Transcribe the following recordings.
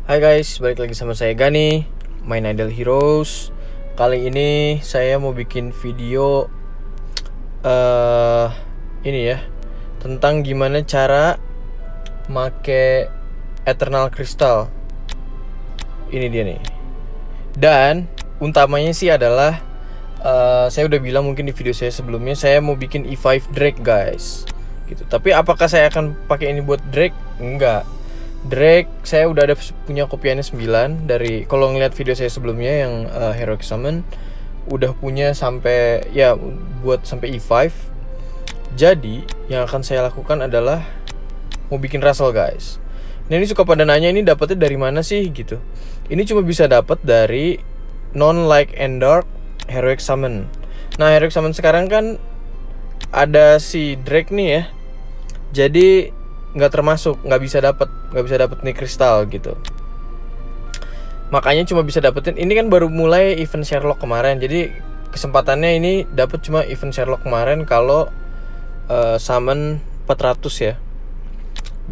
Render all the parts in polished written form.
Hai guys, balik lagi sama saya Gani, main Idle Heroes. Kali ini saya mau bikin video ini ya, tentang gimana cara make Eternal Crystal. Ini dia nih. Dan utamanya sih adalah saya udah bilang mungkin di video saya sebelumnya, saya mau bikin E5 Drake guys gitu. Tapi apakah saya akan pakai ini buat Drake? Enggak. Drake saya udah ada punya kopiannya 9 dari, kalau ngeliat video saya sebelumnya yang Heroic Summon udah punya sampai ya buat sampai E5. Jadi yang akan saya lakukan adalah mau bikin Russell guys. Nah ini suka pada nanya ini dapetnya dari mana sih gitu. Ini cuma bisa dapat dari non Light and Dark Heroic Summon. Nah Heroic Summon sekarang kan ada si Drake nih ya. Jadi nggak bisa dapat nih kristal gitu. Makanya cuma bisa dapetin ini kan baru mulai event Sherlock kemarin. Jadi kesempatannya ini dapat cuma event Sherlock kemarin kalau summon 400 ya.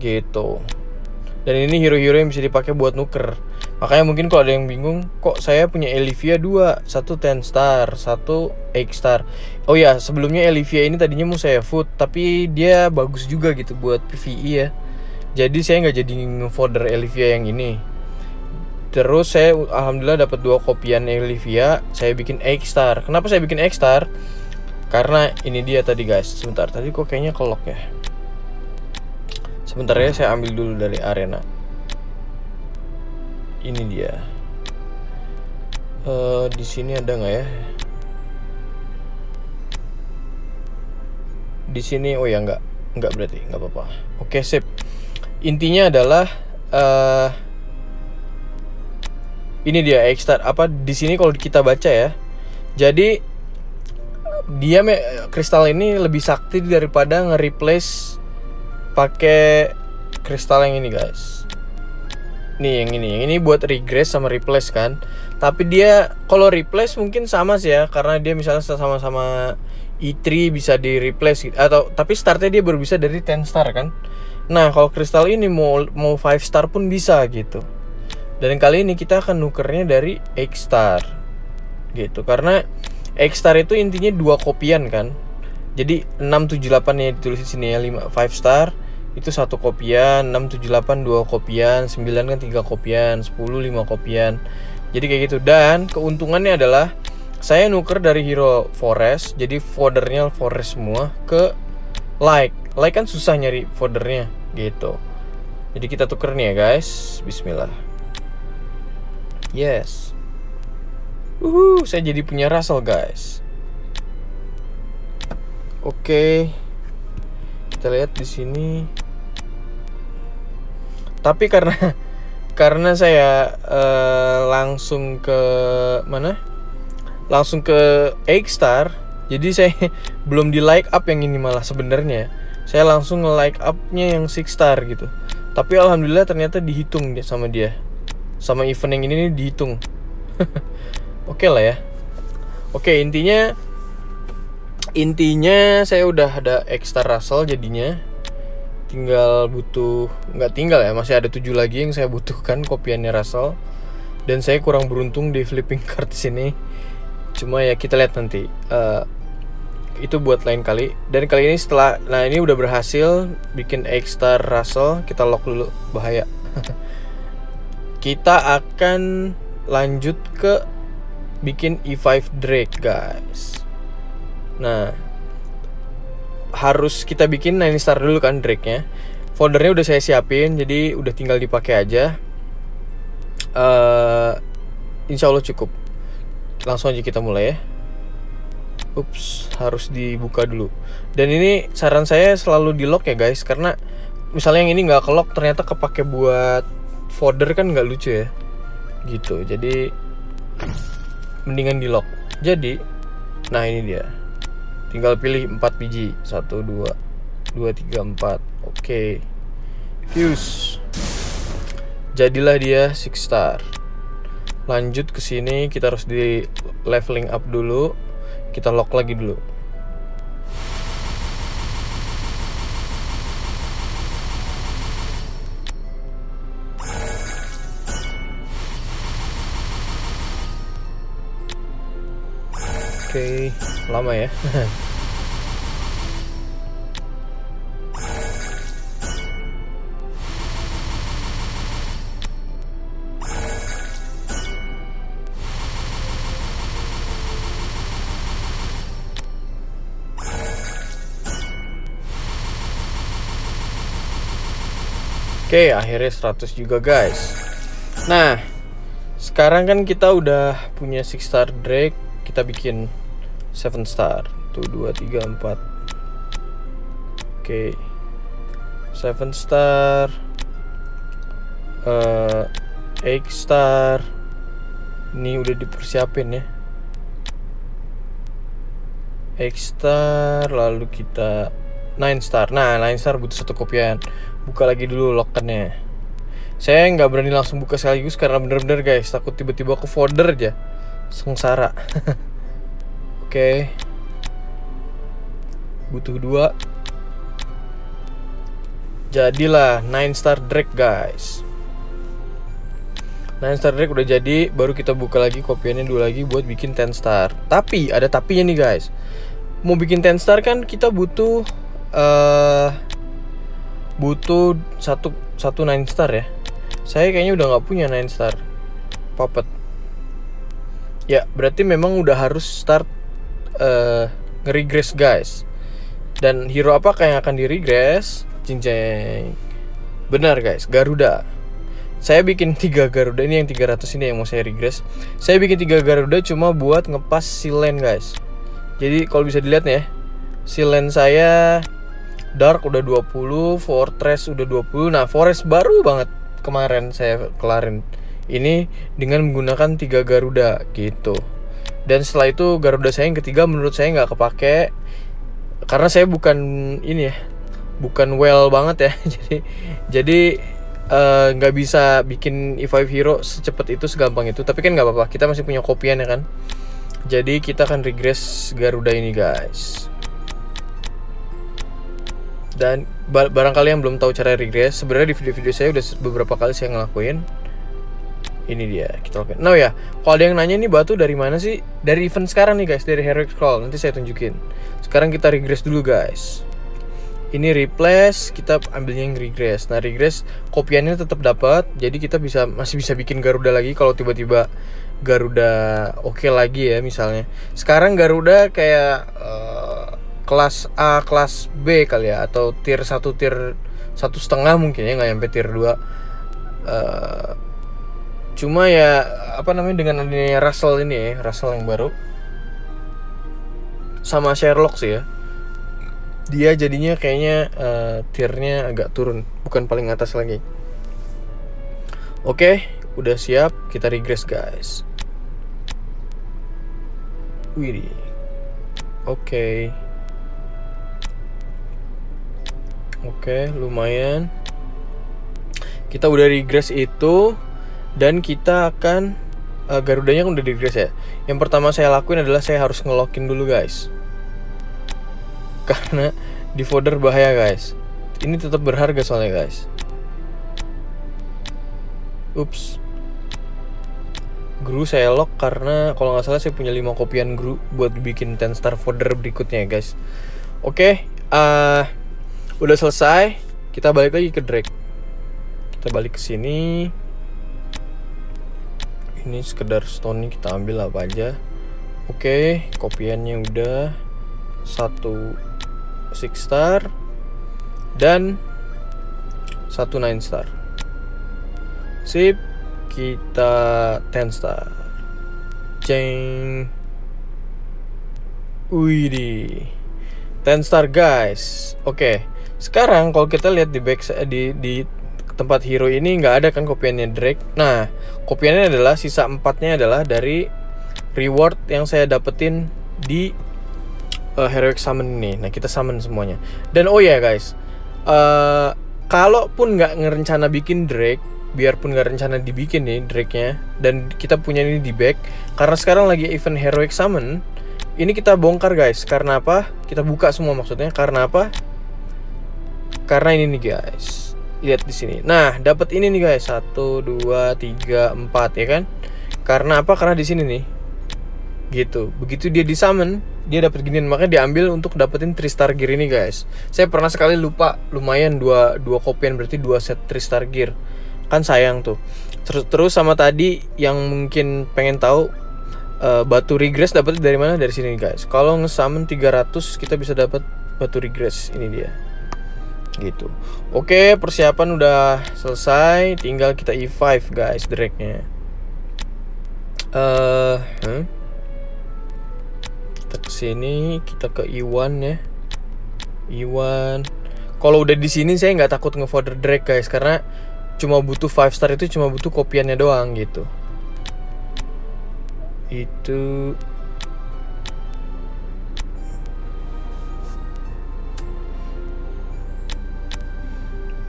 Gitu. Dan ini hero-hero yang bisa dipakai buat nuker. Makanya mungkin kalau ada yang bingung, kok saya punya Elivia 2, satu 10 star, satu 8 star. Oh ya, sebelumnya Elivia ini tadinya mau saya food, tapi dia bagus juga gitu buat PvE ya. Jadi saya nggak jadi nge-fodder Elivia yang ini. Terus saya alhamdulillah dapat 2 kopian Elivia, saya bikin 8 star. Kenapa saya bikin 8 star? Karena ini dia tadi guys. Sebentar, tadi kok kayaknya kelok ya. Sebentar ya, saya ambil dulu dari arena. Ini dia. Di sini ada nggak ya? Di sini oh ya nggak berarti nggak apa-apa. Oke sip. Intinya adalah ini dia X-Star apa di sini kalau kita baca ya. Jadi dia kristal ini lebih sakti daripada nge-replace pakai kristal yang ini guys. Nih yang ini buat regress sama replace kan. Tapi dia kalau replace mungkin sama sih ya, karena dia misalnya sama-sama E3 bisa di replace gitu. Atau tapi startnya dia baru bisa dari 10 star kan. Nah kalau kristal ini mau 5 star pun bisa gitu. Dan kali ini kita akan nukernya dari X star gitu. Karena X star itu intinya 2 kopian kan. Jadi 678 ya ditulis di sini ya, 5 star itu 1 kopian, 678 2 kopian, 9 kan 3 kopian, 10 5 kopian. Jadi kayak gitu. Dan keuntungannya adalah saya nuker dari hero forest, jadi foldernya forest semua ke like kan susah nyari foldernya gitu. Jadi kita tuker nih ya guys. Bismillah. Yes. Saya jadi punya Russell guys. Oke. Kita lihat di sini. Tapi karena saya langsung ke mana? Langsung ke X star. Jadi saya belum di like up yang ini malah sebenarnya. Saya langsung nge-like up-nya yang 6 star gitu. Tapi alhamdulillah ternyata dihitung sama dia. Sama event yang ini nih dihitung. Oke lah ya. Oke, intinya saya udah ada X star Russell jadinya. Tinggal butuh, nggak tinggal ya, masih ada 7 lagi yang saya butuhkan kopiannya Russell. Dan saya kurang beruntung di flipping card sini. Cuma ya kita lihat nanti. Itu buat lain kali. Dan kali ini setelah, nah ini udah berhasil bikin X star Russell. Kita lock dulu, bahaya. Kita akan lanjut ke bikin E5 Drake guys. Nah harus kita bikin 9 star dulu kan Drake-nya. Foldernya udah saya siapin, jadi udah tinggal dipakai aja. Insya Allah cukup. Langsung aja kita mulai ya. Ups, harus dibuka dulu. Dan ini saran saya selalu di lock ya guys, karena misalnya yang ini nggak ke lock ternyata kepake buat folder kan nggak lucu ya. Gitu. Jadi mendingan di lock. Jadi nah ini dia. Tinggal pilih 4 biji. 1 2 3 4. Oke. Fuse. Jadilah dia 6 star. Lanjut ke sini, kita harus di leveling up dulu. Kita lock lagi dulu. Oke, lama ya. Oke, akhirnya 100 juga guys. Nah, sekarang kan kita udah punya 6 star Drake, kita bikin 7 star. 1, 2, 3, 4. Oke. 7 star. 8 star. Ini udah dipersiapin ya. 8 star, lalu kita 9 star. Nah, 9 star butuh satu kopian. Buka lagi dulu lock-nya. Saya nggak berani langsung buka sekaligus karena bener-bener guys, takut tiba-tiba ke folder aja. Sengsara. Oke. Butuh 2. Jadilah 9 star Drake guys. 9 star Drake udah jadi, baru kita buka lagi kopiannya dulu lagi buat bikin 10 star. Tapi ada tapinya nih guys. Mau bikin 10 star kan kita butuh satu 9 star ya. Saya kayaknya udah nggak punya 9 star puppet. Ya berarti memang udah harus start nge-regress guys. Dan hero apa yang akan di-regress? Cinceng. Benar guys, Garuda. Saya bikin 3 Garuda, ini yang 300 ini yang mau saya regress. Saya bikin 3 Garuda cuma buat ngepas silen guys. Jadi kalau bisa dilihat nih ya, silen saya Dark udah 20, Fortress udah 20. Nah, Forest baru banget kemarin saya kelarin. Ini dengan menggunakan 3 Garuda gitu. Dan setelah itu Garuda saya yang ketiga menurut saya nggak kepake. Karena saya bukan ini ya, bukan well banget ya. Jadi nggak bisa bikin E5 hero secepat itu, segampang itu. Tapi kan nggak apa-apa, kita masih punya kopian ya kan. Jadi kita akan regress Garuda ini guys. Dan barangkali yang belum tahu cara regress, sebenarnya di video-video saya udah beberapa kali saya ngelakuin. Ini dia, kita lakuin. Nah ya, kalau ada yang nanya ini batu dari mana sih? Dari event sekarang nih guys, dari Heroic Scroll. Nanti saya tunjukin. Sekarang kita regress dulu guys. Ini replace, kita ambilnya yang regress. Nah regress kopiannya tetap dapat, jadi kita masih bisa bikin Garuda lagi kalau tiba-tiba Garuda oke lagi ya misalnya. Sekarang Garuda kayak kelas A, kelas B kali ya, atau tier 1, tier 1,5 mungkin ya, nggak nyampe tier 2. Cuma ya apa namanya, dengan adanya Russell ini ya, Russell yang baru sama Sherlock sih ya, dia jadinya kayaknya tiernya agak turun, bukan paling atas lagi. Oke, udah siap, kita regress guys. Wih, oke. Oke, lumayan. Kita udah regress itu, dan kita akan Garudanya udah regress ya. Yang pertama saya lakuin adalah saya harus ngelockin dulu guys, karena di folder bahaya guys. Ini tetap berharga soalnya guys. Ups. Gru saya lock karena kalau nggak salah saya punya 5 kopian Gru buat bikin 10 star folder berikutnya guys. Oke, udah selesai. Kita balik lagi ke Drake. Kita balik ke sini. Ini sekedar stone nih, kita ambil apa aja. Oke, kopiannya udah 1 6 star dan 1 9 star. Sip, kita 10 star. Ceng. Widih, 10 star guys. Oke, sekarang kalau kita lihat di back di tempat hero ini nggak ada kan kopiannya Drake. Nah, kopiannya adalah sisa 4-nya adalah dari reward yang saya dapetin di Heroic Summon ini. Nah, kita summon semuanya. Dan oh ya guys, kalaupun nggak ngerencana bikin Drake, biarpun nggak rencana dibikin nih Drake-nya, dan kita punya ini di back, karena sekarang lagi event Heroic Summon, ini kita bongkar guys. Karena apa? Kita buka semua maksudnya. Karena apa? Karena ini nih guys. Lihat di sini. Nah, dapat ini nih guys. 1 2 3 4 ya kan? Karena apa? Karena di sini nih. gitu. Begitu dia disummon, dia dapat ginian, makanya diambil untuk dapetin 3 star gear ini guys. Saya pernah sekali lupa, lumayan dua kopian, berarti 2 set 3 star gear, kan sayang tuh. Terus sama tadi yang mungkin pengen tahu, batu regress dapat dari mana? Dari sini guys. Kalau nge-summon 300 kita bisa dapat batu regress, ini dia gitu. Oke, persiapan udah selesai, tinggal kita E5 guys dragnya. Kita kesini, kita ke E1 ya. E1. Kalau udah di sini saya nggak takut nge-fodder drag guys, karena cuma butuh 5 star, itu cuma butuh kopiannya doang gitu. Itu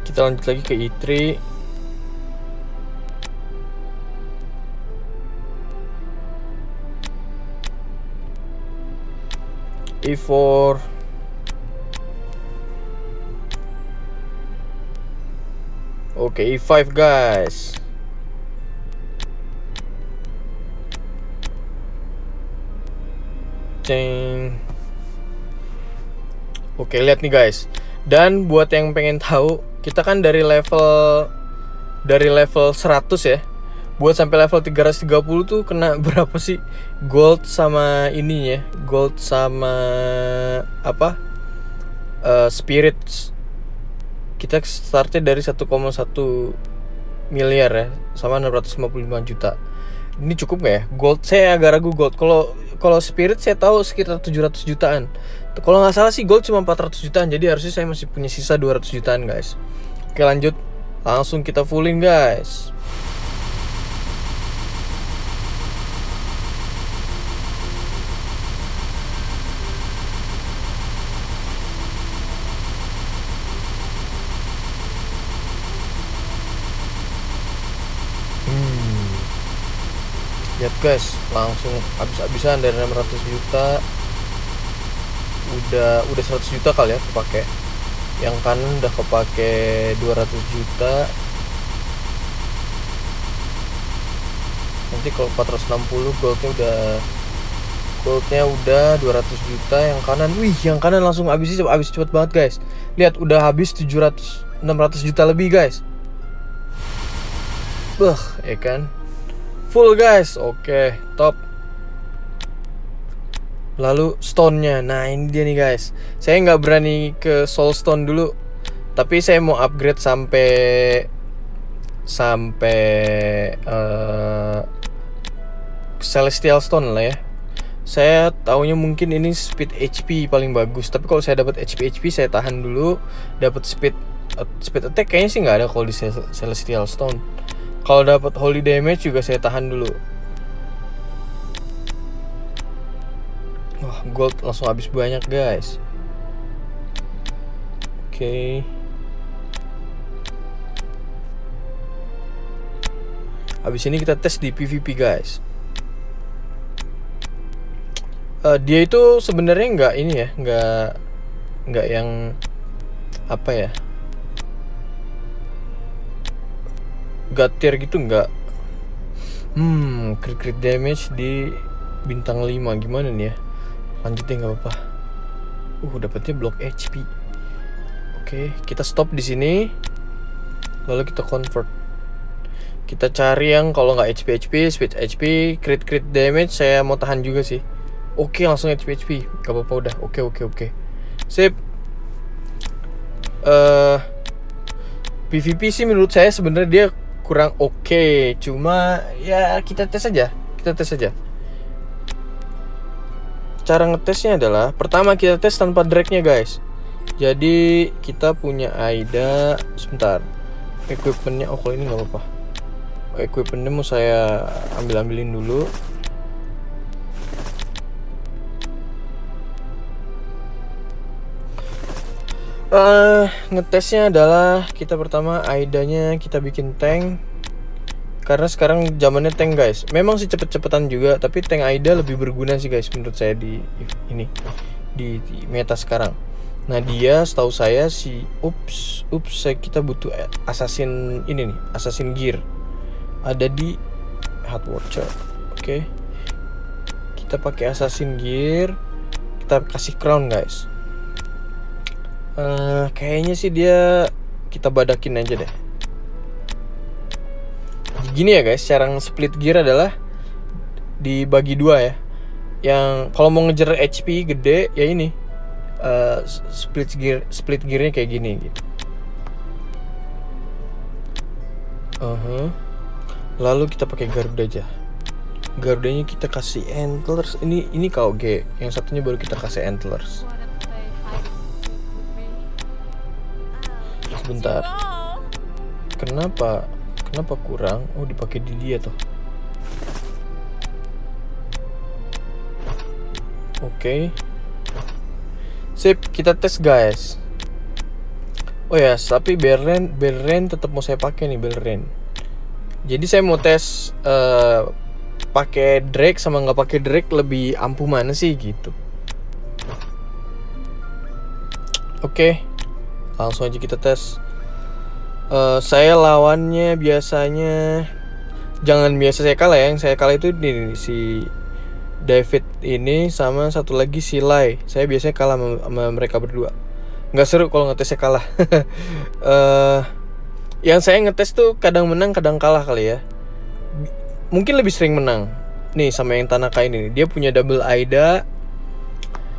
kita lanjut lagi ke E3. E4. Oke, E5 guys. Ceng. Oke, lihat nih guys. Dan buat yang pengen tahu, kita kan dari level 100 ya. Buat sampai level 330 tuh kena berapa sih? Gold sama ininya, gold sama apa? Spirits. Kita startnya dari 1,1 miliar ya, sama 655 juta. Ini cukup gak ya? Gold saya agak ragu gold. Kalau spirit saya tahu sekitar 700 jutaan. Kalau nggak salah sih gold cuma 400 jutaan. Jadi harusnya saya masih punya sisa 200 jutaan guys. Oke, lanjut. Langsung kita fullin guys. Lihat guys, langsung habis-habisan dari 600 juta. Udah 100 juta kali ya kepake. Yang kanan udah kepake 200 juta. Nanti kalau 460 goldnya udah 200 juta. Yang kanan, yang kanan langsung habis cepet banget guys. Lihat, udah habis 600 juta lebih guys. Ya kan? Full guys. Oke, top. Lalu stone-nya. Nah, ini dia nih guys. Saya nggak berani ke soul stone dulu, tapi saya mau upgrade sampai celestial stone lah ya. Saya taunya mungkin ini speed HP paling bagus, tapi kalau saya dapat HP saya tahan dulu. Dapat speed attack kayaknya sih nggak ada kalau di celestial stone. Kalau dapat holy damage juga saya tahan dulu. Wah, gold langsung habis banyak guys. Oke. Habis ini kita tes di PvP guys. Dia itu sebenarnya nggak ini ya, nggak yang apa ya, gatir gitu, nggak. Crit damage di bintang 5 gimana nih ya? Lanjutin nggak apa-apa. Dapetnya block HP. Oke, kita stop di sini. Lalu kita convert. Kita cari yang kalau nggak HP, speed HP, crit damage saya mau tahan juga sih. Oke, langsung HP, gak apa-apa udah. Oke. Sip. PvP sih menurut saya sebenarnya dia kurang oke. Cuma ya kita tes aja. Cara ngetesnya adalah, pertama kita tes tanpa dragnya guys. Jadi kita punya Aida. Sebentar, equipmentnya, kalau ini nggak apa-apa. Equipmentnya mau saya ambilin dulu. Ngetesnya adalah kita pertama Aidanya kita bikin tank, karena sekarang zamannya tank guys. Memang sih cepet-cepetan juga, tapi tank Aida lebih berguna sih guys menurut saya di meta sekarang. Nah, dia setahu saya kita butuh assassin ini nih, assassin gear ada di Hot Watcher. Oke. kita pakai assassin gear, kita kasih crown guys. Kayaknya sih dia kita badakin aja deh. Gini ya guys, cara split gear adalah dibagi dua ya. Yang kalau mau ngejar HP gede ya ini split gearnya kayak gini gitu. Lalu kita pakai Garuda aja. Garudanya kita kasih antlers. Ini KOG, yang satunya baru kita kasih antlers. Sebentar. Kenapa kurang? Oh, dipakai di dia tuh. Oke. Sip, kita tes guys. Oh ya, tapi Belren tetap mau saya pakai nih, Belren. Jadi saya mau tes pakai Drake sama nggak pakai Drake lebih ampuh mana sih gitu. Oke, langsung aja kita tes. Saya lawannya biasanya jangan biasa saya kalah ya. Yang saya kalah itu nih, si David ini sama satu lagi si Lai. Saya biasanya kalah sama mereka berdua. Nggak seru kalau ngetes saya kalah. Yang saya ngetes tuh kadang menang kadang kalah kali ya. Mungkin lebih sering menang. Nih sama yang Tanaka ini, dia punya double Aida.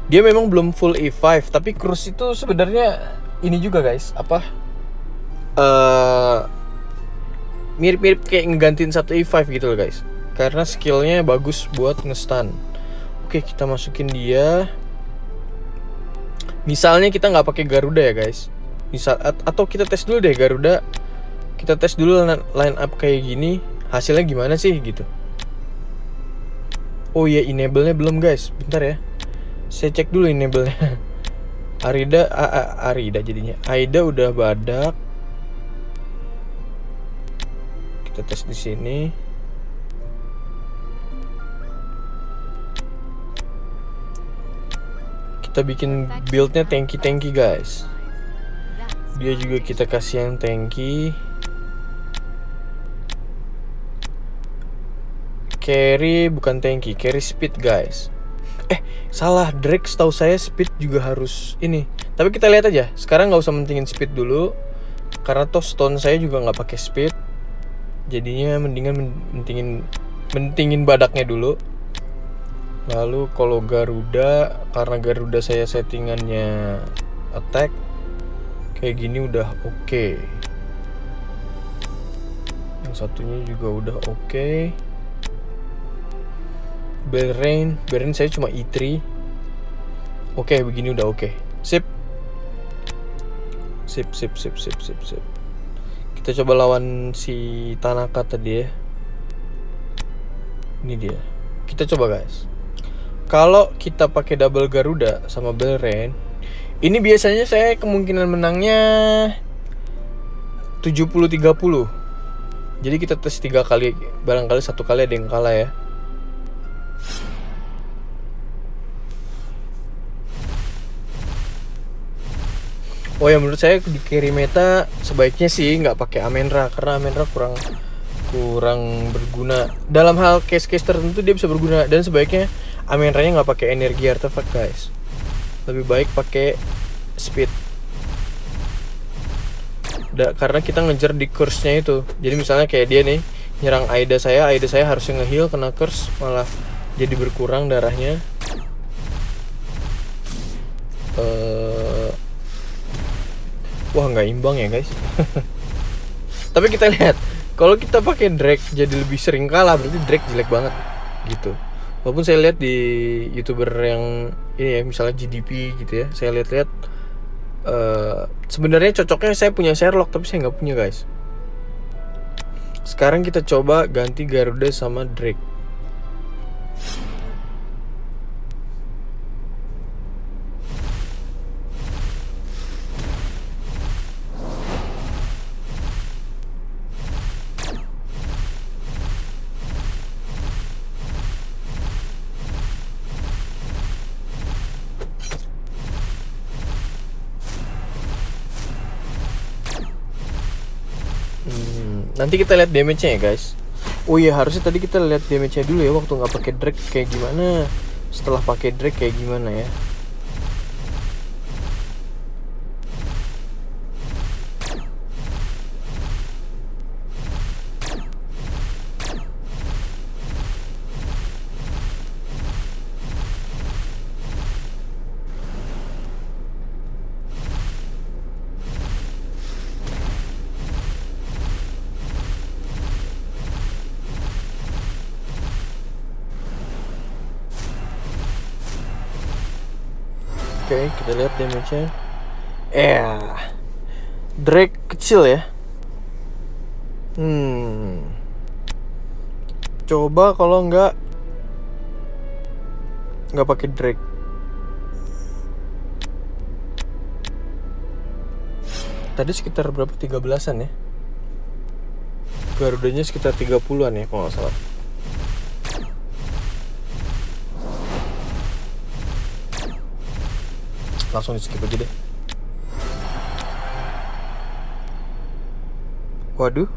Dia memang belum full E5, tapi Cruz itu sebenarnya ini juga guys, apa? Mirip-mirip kayak ngegantiin satu E5 gitu loh guys. Karena skillnya bagus buat nge-stun. Oke, kita masukin dia. Misalnya kita nggak pakai Garuda ya guys. Atau kita tes dulu deh Garuda. Kita tes dulu line up kayak gini. Hasilnya gimana sih gitu. Oh iya, enable-nya belum guys. Bentar ya. Saya cek dulu enable-nya. Arida jadinya. Aida udah badak. Kita tes di sini. Kita bikin build-nya tanky guys. Dia juga kita kasih yang tanky. Carry bukan tanky, carry speed guys. Salah, Drake setahu saya speed juga harus ini. Tapi kita lihat aja. Sekarang nggak usah mentingin speed dulu, karena toh stone saya juga nggak pakai speed. Jadinya mendingan mentingin badaknya dulu. Lalu kalau Garuda, karena Garuda saya settingannya attack kayak gini udah oke. Yang satunya juga udah oke. Belren saya cuma E3. Oke, begini udah oke. Sip. Kita coba lawan si Tanaka tadi ya. Ini dia. Kita coba guys. Kalau kita pakai double Garuda sama Belren, ini biasanya saya kemungkinan menangnya 70-30. Jadi kita tes 3 kali, barangkali 1 kali ada yang kalah ya. Oh ya, menurut saya di carry meta sebaiknya sih nggak pakai Amenra, karena Amenra kurang berguna. Dalam hal case-case tertentu dia bisa berguna, dan sebaiknya Amenra-nya nggak pakai energi artifact guys. Lebih baik pakai speed. Karena kita ngejar di curse-nya itu. Jadi misalnya kayak dia nih nyerang Aida saya harusnya nge-heal, kena curse malah jadi berkurang darahnya. Wah, nggak imbang ya guys. Tapi kita lihat, kalau kita pakai Drake jadi lebih sering kalah, berarti Drake jelek banget gitu. Walaupun saya lihat di YouTuber yang ini ya, misalnya GDP gitu ya, saya lihat sebenarnya cocoknya saya punya Sherlock, tapi saya nggak punya guys. Sekarang kita coba ganti Garuda sama Drake. Nanti kita lihat damage-nya ya guys. Oh iya, harusnya tadi kita lihat damage-nya dulu ya waktu nggak pakai drag kayak gimana. Setelah pakai drag kayak gimana ya. Oke, kita lihat damage-nya. Drake kecil ya. Coba kalau nggak pakai Drake. Tadi sekitar berapa? 13-an ya. Garudanya sekitar 30-an ya kalau nggak salah. Langsung di skip aja deh. Waduh.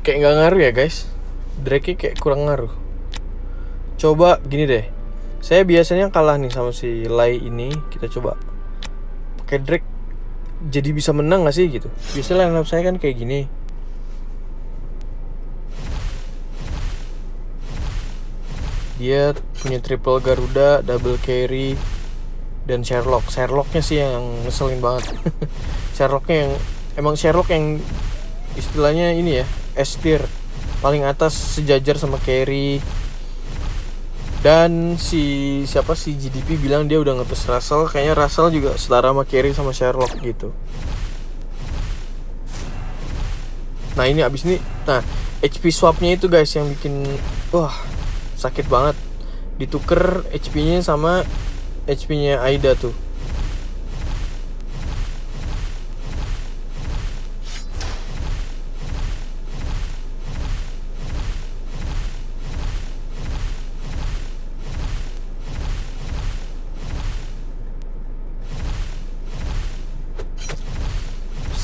Kayak nggak ngaruh ya guys. Drake-nya kayak kurang ngaruh. Coba gini deh. Saya biasanya kalah nih sama si Lai ini. Kita coba pakai Drake. Jadi bisa menang gak sih gitu. Biasanya line up saya kan kayak gini. Dia punya triple Garuda, double carry, dan Sherlocknya sih yang ngeselin banget. Sherlock yang istilahnya ini ya, S tier, paling atas sejajar sama carry. Dan si GDP bilang dia udah ngetes Russell. Kayaknya Russell juga setara sama carry sama Sherlock gitu. Nah ini abis ini, nah HP swapnya itu guys yang bikin sakit banget. Dituker HP-nya sama HP-nya Aida tuh.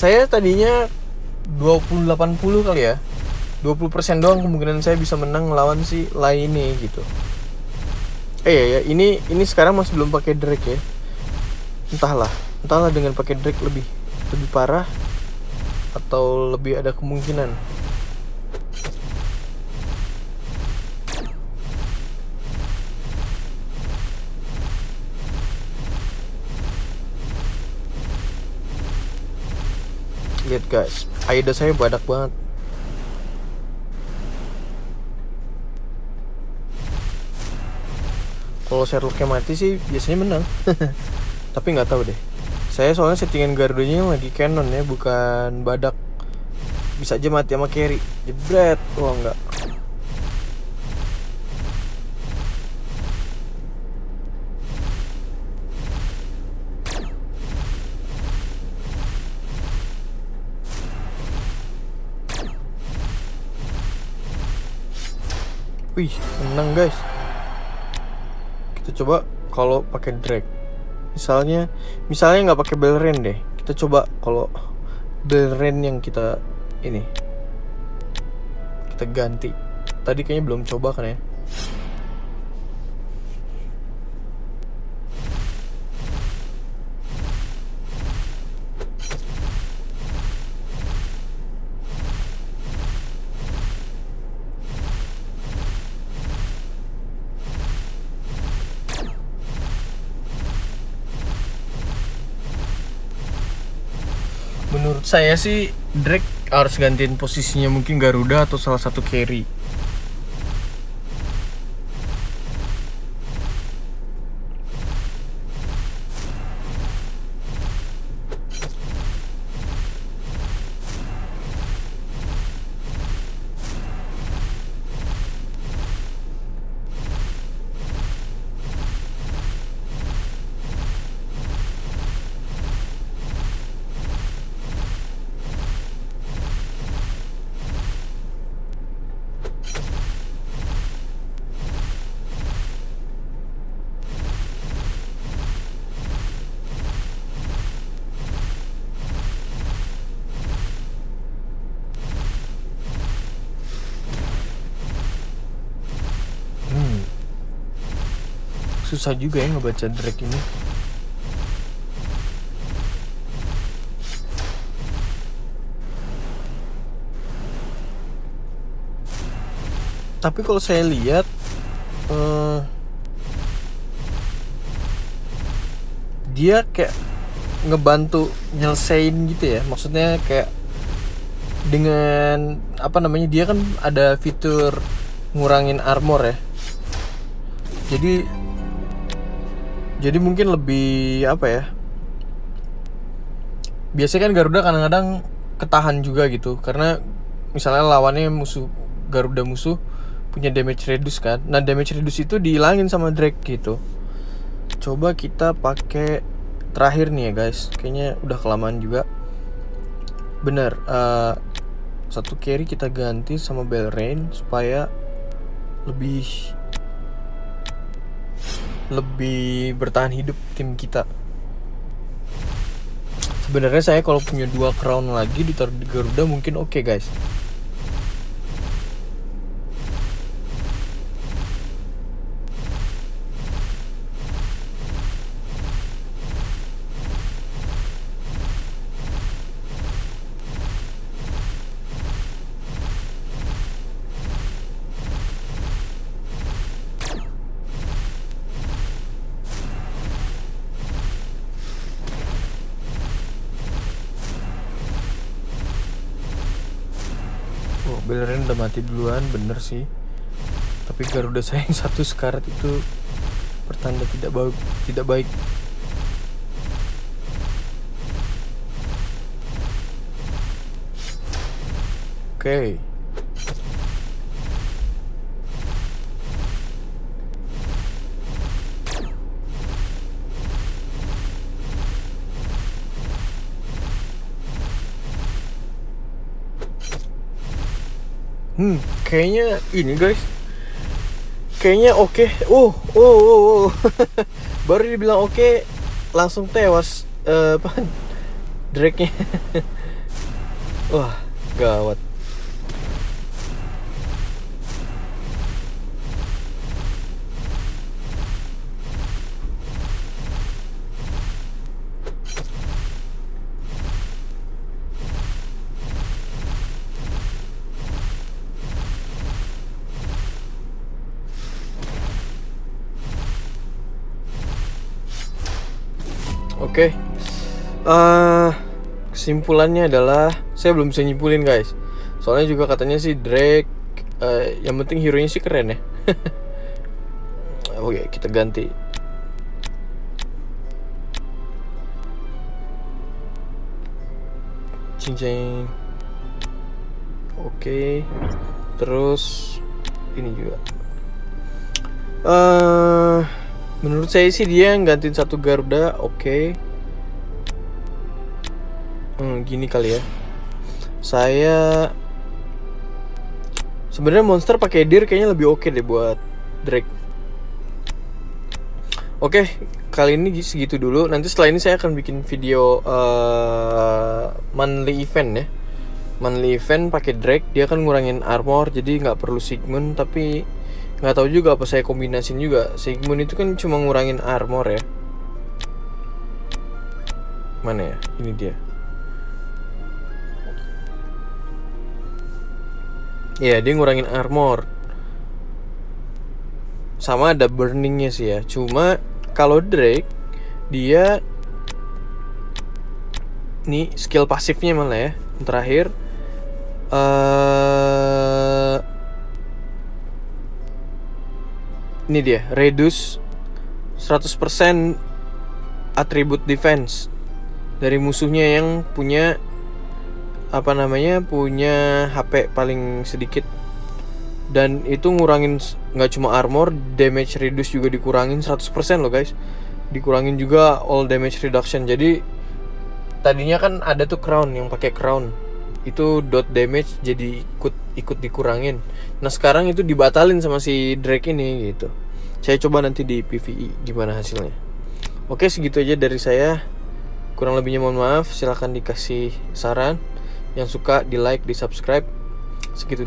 Saya tadinya 20-80 kali ya. 20% doang kemungkinan saya bisa menang melawan si Lai ini gitu. Ya, ini sekarang masih belum pakai Drake ya. Entahlah dengan pakai Drake lebih parah atau lebih ada kemungkinan. Lihat guys, Aida saya badak banget. Kalau Sherlocknya mati sih biasanya menang. Tapi nggak tahu deh. Saya soalnya settingan Garudanya lagi Canon ya, bukan badak. Bisa aja mati sama carry. Jebret. Oh enggak. Wih, menang guys. Kita coba kalau pakai drag. Misalnya nggak pakai Beleren deh. Kita coba kalau Beleren yang kita ini. Kita ganti. Tadi kayaknya belum coba kan ya. Menurut saya sih Drake harus gantiin posisinya mungkin Garuda atau salah satu carry. susah juga ya ngebaca Drake ini. Tapi kalau saya lihat dia kayak ngebantu nyelesain gitu ya. Maksudnya kayak dengan apa namanya, dia kan ada fitur ngurangin armor ya. Jadi mungkin lebih apa ya? Biasanya kan Garuda kadang-kadang ketahan juga gitu, karena misalnya lawannya Garuda musuh punya damage reduce kan. Nah, damage reduce itu dihilangin sama Drake gitu. Coba kita pakai terakhir nih ya guys. Kayaknya udah kelamaan juga. Bener, satu carry kita ganti sama Belrain supaya lebih bertahan hidup tim kita. Sebenarnya saya kalau punya 2 crown lagi ditaruh di Garuda mungkin oke guys. Belrain udah mati duluan, bener sih. Tapi Garuda saya yang 1 sekarat itu pertanda tidak baik. Oke. Kayaknya ini guys. Kayaknya oke. Baru dibilang oke, langsung tewas Drake-nya. Wah, gawat. Oke. Kesimpulannya adalah saya belum bisa nyimpulin guys. Soalnya juga katanya sih Drake yang penting hero-nya sih keren ya. Oke, kita ganti. Cincin. Oke. Terus ini juga. Menurut saya sih dia gantiin 1 Garuda, oke. Gini kali ya. Saya sebenarnya monster pakai Dir kayaknya lebih oke deh buat Drake. Oke, kali ini segitu dulu. Nanti setelah ini saya akan bikin video monthly event ya. Monthly event pakai Drake, dia kan ngurangin armor, jadi nggak perlu Sigmund. Tapi nggak tahu juga apa saya kombinasin juga. Sigmund itu kan cuma ngurangin armor ya. Mana ya? Ini dia. Ya, dia ngurangin armor. Sama ada burningnya sih ya. Cuma kalau Drake, dia nih skill pasifnya malah ya. Yang terakhir ini dia, reduce 100% atribut defense dari musuhnya yang punya punya HP paling sedikit. Dan itu ngurangin nggak cuma armor, damage reduce juga dikurangin 100% loh guys. Dikurangin juga all damage reduction. Jadi tadinya kan ada tuh crown, yang pakai crown itu dot damage jadi ikut dikurangin. Nah sekarang itu dibatalin sama si Drake ini gitu. Saya coba nanti di PvE gimana hasilnya. Oke, segitu aja dari saya. Kurang lebihnya mohon maaf. Silahkan dikasih saran. Yang suka di like, di subscribe. Segitu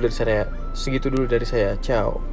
dulu dari saya. Ciao.